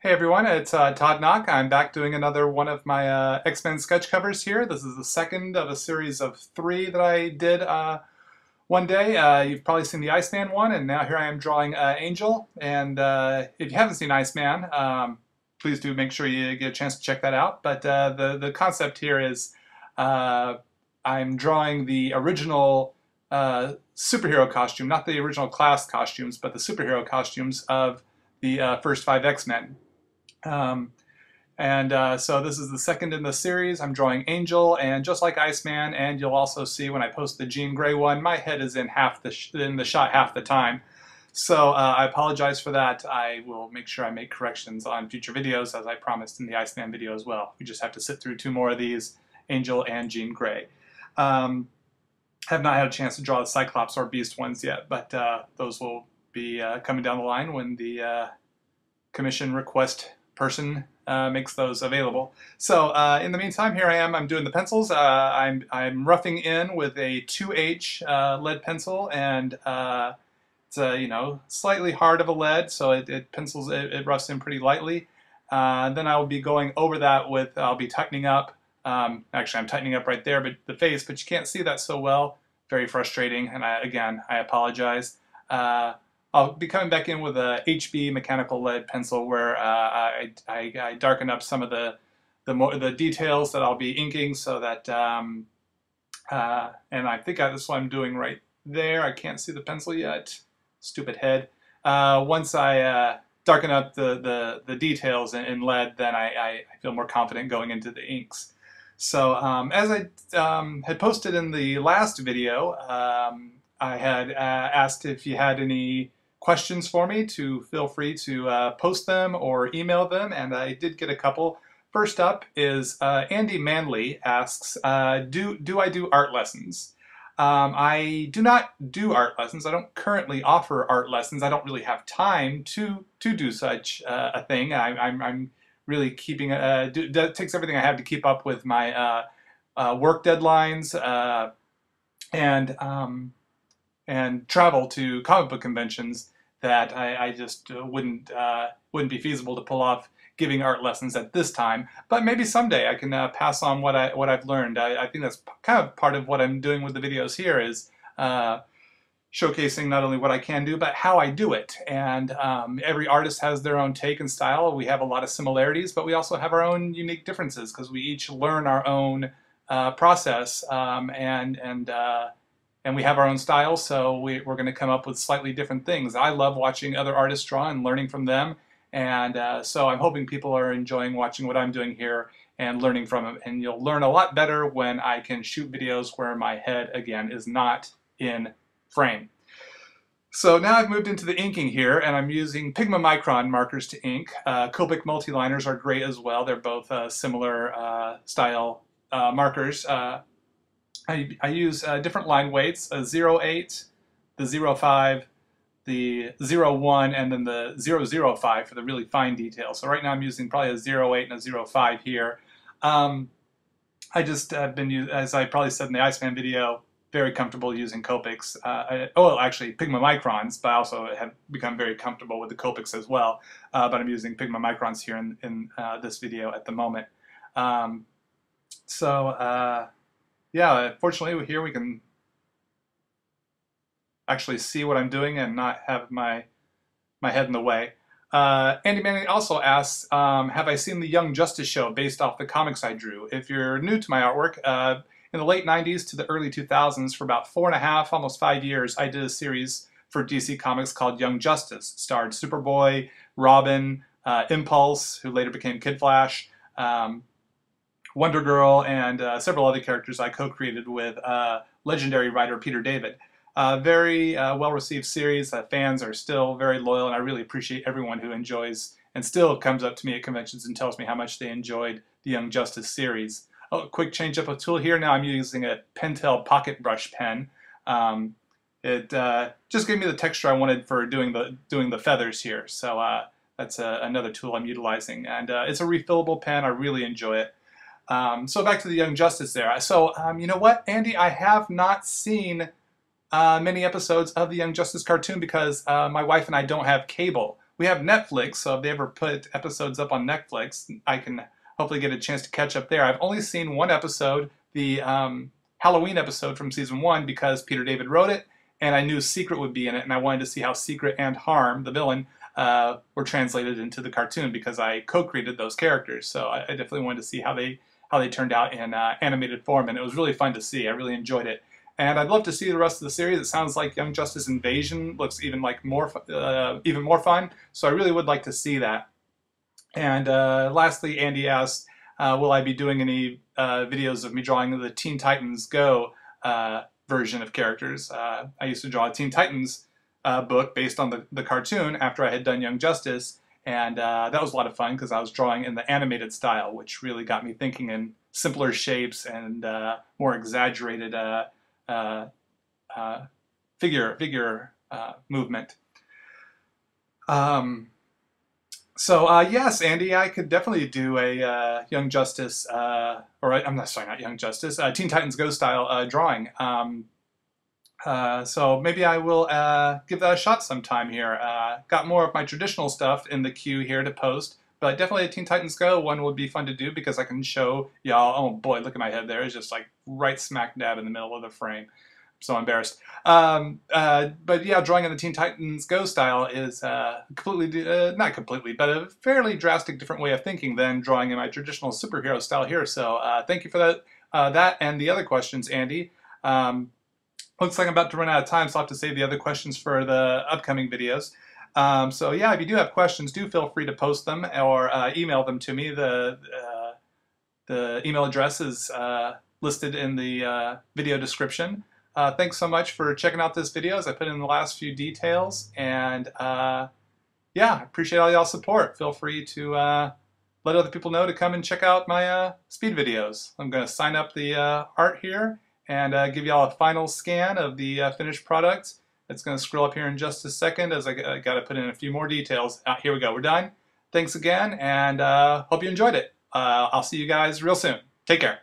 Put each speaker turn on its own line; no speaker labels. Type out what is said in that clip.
Hey everyone, it's Todd Nauck. I'm back doing another one of my X-Men sketch covers here. This is the second of a series of three that I did one day. You've probably seen the Iceman one, and now here I am drawing Angel. And if you haven't seen Iceman, please do make sure you get a chance to check that out. But the concept here is uh, I'm drawing the original superhero costume, not the original class costumes, but the superhero costumes of the first five X-Men. Um, so this is the second in the series. I'm drawing Angel, and just like Iceman, and you'll also see when I post the Jean Grey one, my head is in in the shot half the time. So I apologize for that. I will make sure I make corrections on future videos, as I promised in the Iceman video as well. We just have to sit through two more of these, Angel and Jean Grey. Have not had a chance to draw the Cyclops or Beast ones yet, but those will be coming down the line when the commission request person makes those available. So in the meantime, here I am. I'm doing the pencils. I'm roughing in with a 2H lead pencil, and it's slightly hard of a lead, so it roughs in pretty lightly. Then I will be going over that with I'll be tightening up. Actually, I'm tightening up right there, but the face, but you can't see that so well. Very frustrating, and I apologize. I'll be coming back in with a HB mechanical lead pencil where I darken up some of the details that I'll be inking, so that and I think that's what I'm doing right there. I can't see the pencil yet. Stupid head. Once I darken up the details in lead, then I feel more confident going into the inks. So as I had posted in the last video, I had asked if you had any questions for me to feel free to post them or email them, and I did get a couple. First up is Andy Manley asks, do I do art lessons? I do not do art lessons. I don't currently offer art lessons. I don't really have time to do such a thing. I'm really keeping, that takes everything I have to keep up with my work deadlines and travel to comic book conventions that I just wouldn't be feasible to pull off giving art lessons at this time. But maybe someday I can pass on what I've learned. I think that's kind of part of what I'm doing with the videos here is showcasing not only what I can do, but how I do it. And every artist has their own take and style. We have a lot of similarities, but we also have our own unique differences because we each learn our own process and we have our own style, so we're going to come up with slightly different things. I love watching other artists draw and learning from them, and so I'm hoping people are enjoying watching what I'm doing here and learning from them. And you'll learn a lot better when I can shoot videos where my head, again, is not in frame. So now I've moved into the inking here, and I'm using Pigma Micron markers to ink. Copic multiliners are great as well. They're both similar style markers. I use different line weights, a 0.8, the 0.5, the 0.1, and then the 0.05 for the really fine details. So right now I'm using probably a 0.8 and a 0.5 here. I just have been, as I probably said in the Iceman video, very comfortable using Copics. Actually Pigma Microns, but I also have become very comfortable with the Copics as well. But I'm using Pigma Microns here in this video at the moment. Yeah, fortunately here we can actually see what I'm doing and not have my head in the way. Andy Manning also asks, have I seen the Young Justice show based off the comics I drew? If you're new to my artwork, in the late 90s to the early 2000s, for about 4.5, almost 5 years, I did a series for DC Comics called Young Justice. It starred Superboy, Robin, Impulse, who later became Kid Flash, Wonder Girl, and several other characters I co-created with legendary writer Peter David. Very well-received series. Fans are still very loyal, and I really appreciate everyone who enjoys and still comes up to me at conventions and tells me how much they enjoyed the Young Justice series. Oh, quick change up of tool here. Now I'm using a Pentel pocket brush pen. It just gave me the texture I wanted for doing the feathers here. So that's another tool I'm utilizing, and it's a refillable pen. I really enjoy it. So back to the Young Justice there. So you know what, Andy, I have not seen many episodes of the Young Justice cartoon because my wife and I don't have cable. we have Netflix, so if they ever put episodes up on Netflix, I can hopefully get a chance to catch up there. I've only seen one episode, the Halloween episode from season 1, because Peter David wrote it, and I knew Secret would be in it, and I wanted to see how Secret and Harm, the villain, were translated into the cartoon because I co-created those characters. So I definitely wanted to see how they turned out in animated form, and it was really fun to see. I really enjoyed it. And I'd love to see the rest of the series. It sounds like Young Justice Invasion looks even like even more fun. So I really would like to see that. And lastly, Andy asked, will I be doing any videos of me drawing the Teen Titans Go version of characters? I used to draw a Teen Titans book based on the cartoon after I had done Young Justice. And that was a lot of fun because I was drawing in the animated style, which really got me thinking in simpler shapes and more exaggerated figure movement. Yes, Andy, I could definitely do a Young Justice, I'm not, sorry, not Young Justice, Teen Titans Go style drawing. So maybe I will give that a shot sometime here. Got more of my traditional stuff in the queue here to post, but definitely a Teen Titans Go one would be fun to do because I can show y'all, oh boy, look at my head there. It's just like right smack dab in the middle of the frame. I'm so embarrassed. But yeah, drawing in the Teen Titans Go style is completely, not completely, but a fairly drastic different way of thinking than drawing in my traditional superhero style here. So thank you for that and the other questions, Andy. Looks like I'm about to run out of time, so I'll have to save the other questions for the upcoming videos. So yeah, if you do have questions, do feel free to post them or email them to me. The email address is listed in the video description. Thanks so much for checking out this video as I put in the last few details. And yeah, appreciate all y'all's support. Feel free to let other people know to come and check out my speed videos. I'm going to sign up the art here and give y'all a final scan of the finished product. It's going to scroll up here in just a second as I got to put in a few more details. Here we go. We're done. Thanks again, and hope you enjoyed it. I'll see you guys real soon. Take care.